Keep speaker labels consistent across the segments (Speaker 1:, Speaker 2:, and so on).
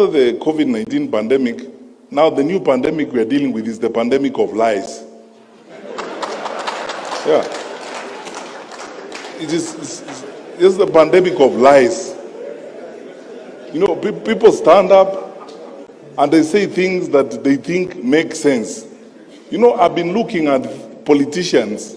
Speaker 1: after the COVID-19 pandemic, now the new pandemic we are dealing with is the pandemic of lies. Yeah. It's the pandemic of lies. You know, people stand up and they say things that they think make sense. You know, I've been looking at politicians,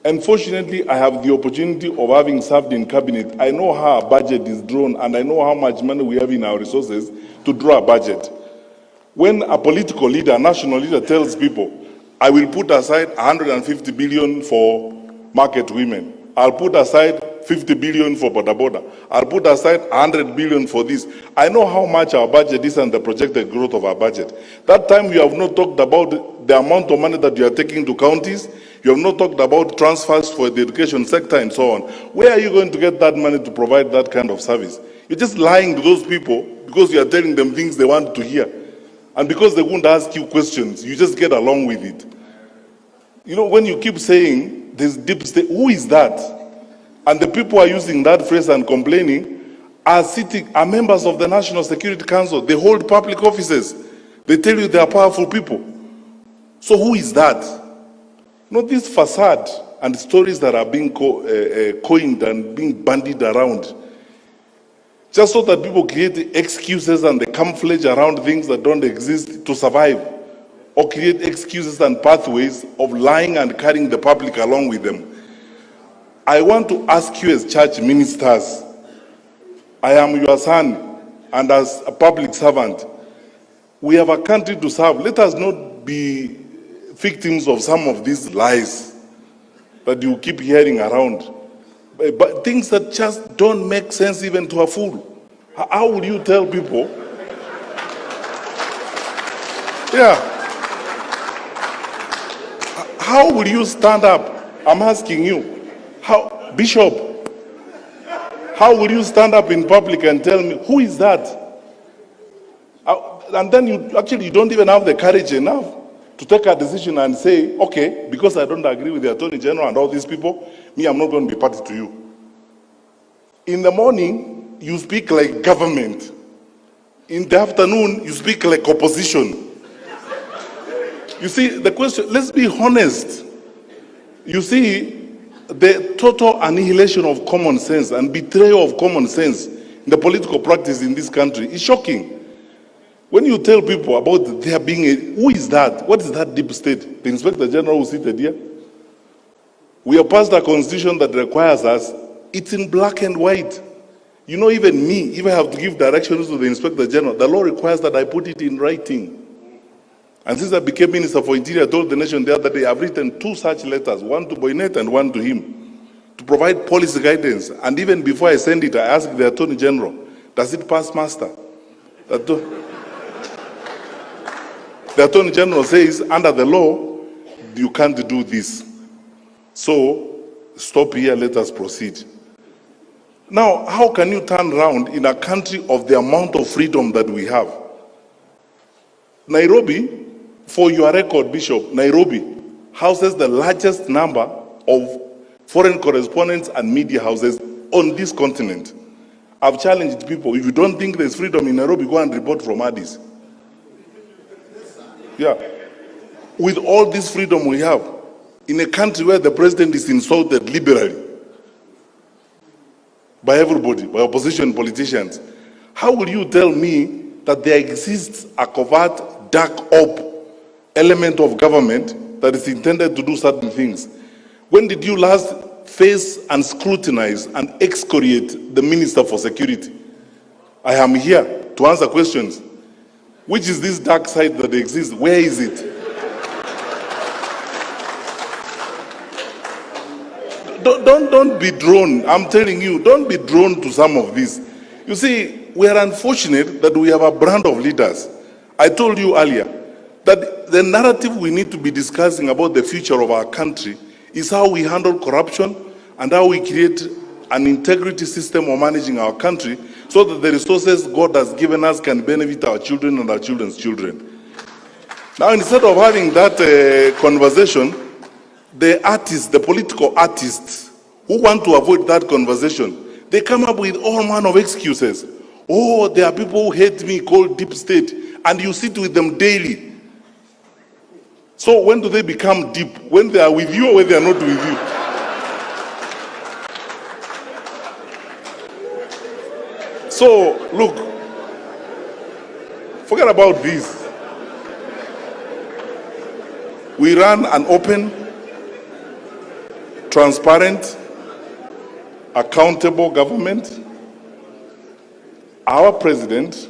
Speaker 1: and fortunately I have the opportunity of having served in cabinet. I know how a budget is drawn, and I know how much money we have in our resources to draw a budget. When a political leader, a national leader tells people, I will put aside 150 billion for market women, I'll put aside 50 billion for boda boda, I'll put aside 100 billion for this. I know how much our budget is and the projected growth of our budget. That time you have not talked about the amount of money that you are taking to counties, you have not talked about transfers for the education sector and so on. Where are you going to get that money to provide that kind of service? You're just lying to those people because you are telling them things they want to hear. And because they won't ask you questions, you just get along with it. You know, when you keep saying this deep state, who is that? And the people who are using that phrase and complaining are members of the National Security Council. They hold public offices. They tell you they are powerful people. So who is that? You know, this facade and stories that are being coined and being bandied around, just so that people create excuses and they camouflage around things that don't exist to survive, or create excuses and pathways of lying and carrying the public along with them. I want to ask you as church ministers, I am your son, and as a public servant, we have a country to serve. Let us not be victims of some of these lies that you keep hearing around. But things that just don't make sense even to a fool. How would you tell people? Yeah. How would you stand up? I'm asking you. How, Bishop, how would you stand up in public and tell me, who is that? And then you don't even have the courage enough to take a decision and say, okay, because I don't agree with the Attorney General and all these people, me, I'm not going to be party to you. In the morning, you speak like government. In the afternoon, you speak like opposition. You see, the question, let's be honest. You see, the total annihilation of common sense and betrayal of common sense in the political practice in this country is shocking. When you tell people about there being who is that? What is that deep state? The Inspector General who seated here? We have passed a constitution that requires us, it's in black and white. You know, even me, if I have to give directions to the Inspector General, the law requires that I put it in writing. And since I became Minister for Interior, I told the nation the other day, I've written 2 such letters, one to Boynet and one to him, to provide policy guidance. And even before I send it, I asked the Attorney General, does it pass muster? The Attorney General says, under the law, you can't do this. So, stop here, let us proceed. Now, how can you turn around in a country of the amount of freedom that we have? Nairobi, for your record, Bishop, Nairobi houses the largest number of foreign correspondents and media houses on this continent. I've challenged people, if you don't think there's freedom in Nairobi, go and report from Addis. Yeah. With all this freedom we have, in a country where the president is insulted liberally by everybody, by opposition politicians, how will you tell me that there exists a covert, dark op element of government that is intended to do certain things? When did you last face and scrutinize and excoriate the Minister for Security? I am here to answer questions. Which is this dark side that exists? Where is it? Don't be drawn. I'm telling you, don't be drawn to some of this. You see, we are unfortunate that we have a brand of leaders. I told you earlier that the narrative we need to be discussing about the future of our country is how we handle corruption and how we create an integrity system of managing our country so that the resources God has given us can benefit our children and our children's children. Now, instead of having that conversation, the artists, the political artists who want to avoid that conversation, they come up with all manner of excuses. Oh, there are people who hate me called deep state, and you sit with them daily. So when do they become deep? When they are with you or when they are not with you? So look, forget about this. We run an open, transparent, accountable government. Our president,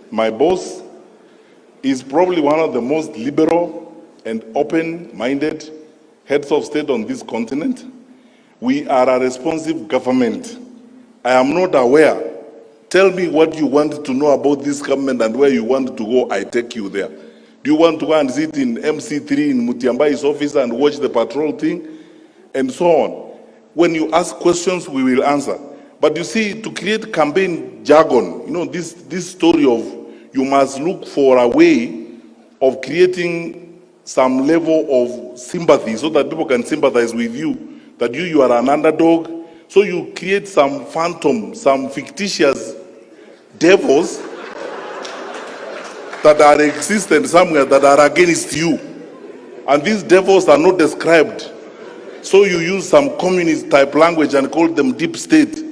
Speaker 1: my boss, is probably one of the most liberal and open-minded heads of state on this continent. We are a responsive government. I am not aware. Tell me what you want to know about this government and where you want to go, I take you there. Do you want to go and sit in MC3 in Mutembei's office and watch the patrol thing? And so on. When you ask questions, we will answer. But you see, to create campaign jargon, you know, this story of you must look for a way of creating some level of sympathy so that people can sympathize with you, that you are an underdog. So you create some phantom, some fictitious devils that are existent somewhere that are against you. And these devils are not described. So you use some communist type language and call them deep state.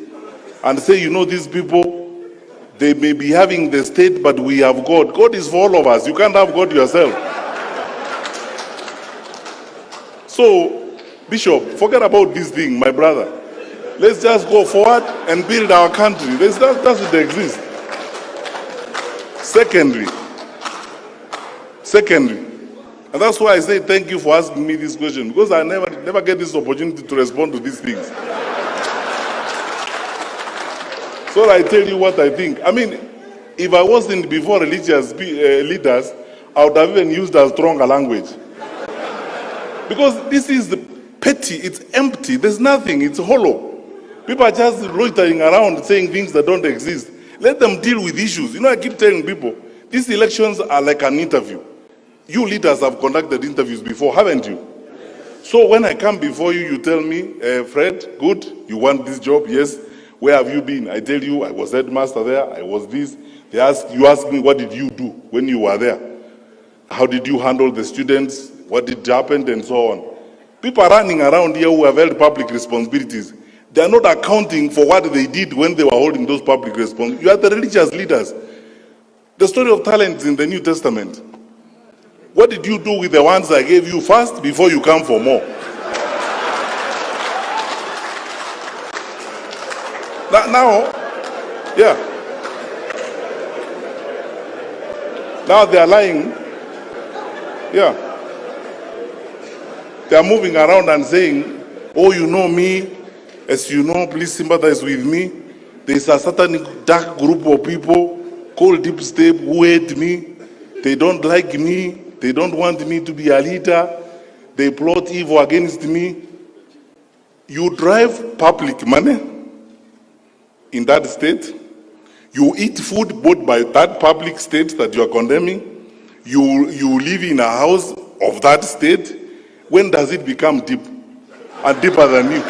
Speaker 1: And say, you know, these people, they may be having the state, but we have God. God is for all of us. You can't have God yourself. So, Bishop, forget about this thing, my brother. Let's just go forward and build our country. That doesn't exist. Secondly, and that's why I say thank you for asking me this question, because I never get this opportunity to respond to these things. So I tell you what I think. I mean, if I wasn't before religious leaders, I would have even used a stronger language. Because this is petty, it's empty, there's nothing, it's hollow. People are just loitering around saying things that don't exist. Let them deal with issues. You know, I keep telling people, these elections are like an interview. You leaders have conducted interviews before, haven't you? So when I come before you, you tell me, Fred, good, you want this job? Yes. Where have you been? I tell you, I was headmaster there, I was this. You ask me, what did you do when you were there? How did you handle the students? What did happen? And so on. People are running around here who have held public responsibilities. They are not accounting for what they did when they were holding those public responsibilities. You are the religious leaders. The story of talents in the New Testament. What did you do with the ones I gave you first before you come for more? Now, yeah. Now they are lying. Yeah. They are moving around and saying, oh, you know me. As you know, please sympathize with me. There is a certain dark group of people called deep state who hate me. They don't like me. They don't want me to be a leader. They plot evil against me. You drive public money in that state. You eat food bought by that public state that you are condemning. You live in a house of that state. When does it become deep and deeper than you?